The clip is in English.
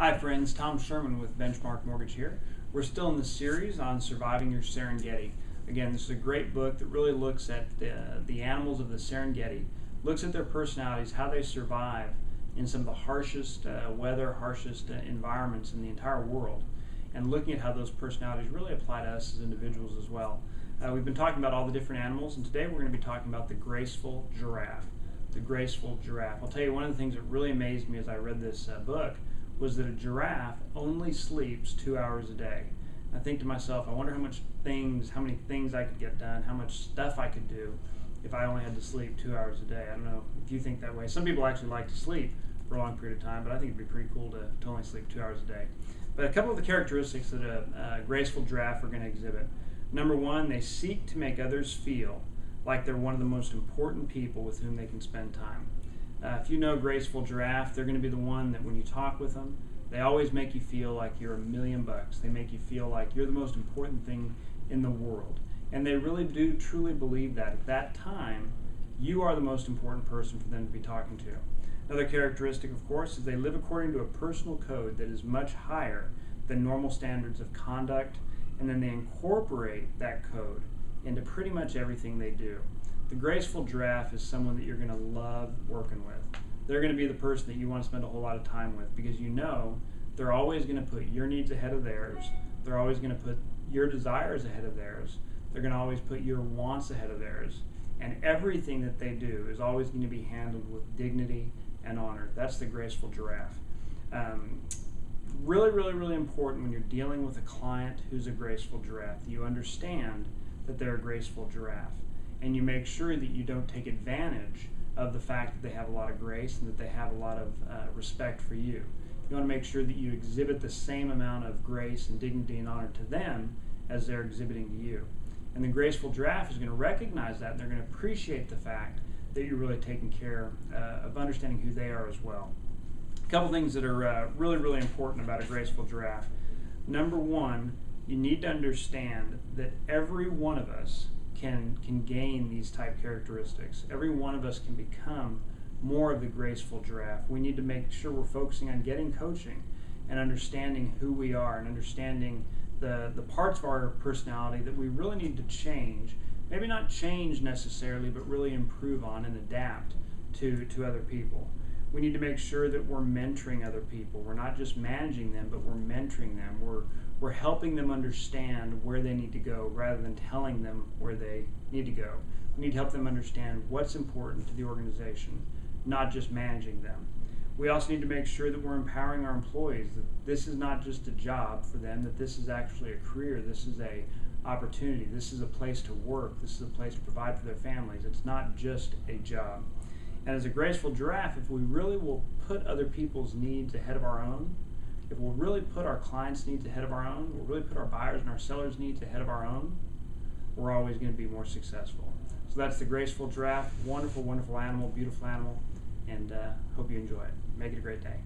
Hi friends, Tom Sherman with Benchmark Mortgage here. We're still in the series on surviving your Serengeti. Again, this is a great book that really looks at the animals of the Serengeti, looks at their personalities, how they survive in some of the harshest weather, harshest environments in the entire world, and looking at how those personalities really apply to us as individuals as well. We've been talking about all the different animals, and today we're going to be talking about the graceful giraffe. The graceful giraffe. I'll tell you, one of the things that really amazed me as I read this book was that a giraffe only sleeps 2 hours a day. I think to myself, I wonder how many things I could get done, how much stuff I could do if I only had to sleep 2 hours a day. I don't know if you think that way. Some people actually like to sleep for a long period of time, but I think it'd be pretty cool to only sleep 2 hours a day. But a couple of the characteristics that a graceful giraffe are going to exhibit. Number one, they seek to make others feel like they're one of the most important people with whom they can spend time. If you know graceful giraffe, they're going to be the one that when you talk with them, they always make you feel like you're $1,000,000. They make you feel like you're the most important thing in the world. And they really do truly believe that at that time, you are the most important person for them to be talking to. Another characteristic, of course, is they live according to a personal code that is much higher than normal standards of conduct, and then they incorporate that code into pretty much everything they do. The graceful giraffe is someone that you're going to love working with. They're going to be the person that you want to spend a whole lot of time with because you know they're always going to put your needs ahead of theirs. They're always going to put your desires ahead of theirs. They're going to always put your wants ahead of theirs. And everything that they do is always going to be handled with dignity and honor. That's the graceful giraffe. Really important when you're dealing with a client who's a graceful giraffe. You understand that they're a graceful giraffe, and you make sure that you don't take advantage of the fact that they have a lot of grace and that they have a lot of respect for you. You want to make sure that you exhibit the same amount of grace and dignity and honor to them as they're exhibiting to you. And the graceful giraffe is going to recognize that, and they're going to appreciate the fact that you're really taking care of understanding who they are as well. A couple things that are really important about a graceful giraffe. Number one, you need to understand that every one of us can gain these type characteristics. Every one of us can become more of the graceful giraffe. We need to make sure we're focusing on getting coaching and understanding who we are and understanding the parts of our personality that we really need to change. Maybe not change necessarily, but really improve on and adapt to other people. We need to make sure that we're mentoring other people. We're not just managing them, but we're mentoring them. We're helping them understand where they need to go rather than telling them where they need to go. We need to help them understand what's important to the organization, not just managing them. We also need to make sure that we're empowering our employees, that this is not just a job for them, that this is actually a career, this is a opportunity, this is a place to work, this is a place to provide for their families. It's not just a job. And as a graceful giraffe, if we really will put other people's needs ahead of our own, if we'll really put our clients' needs ahead of our own, we'll really put our buyers and our sellers' needs ahead of our own, we're always going to be more successful. So that's the graceful giraffe. Wonderful animal, beautiful animal, and hope you enjoy it. Make it a great day.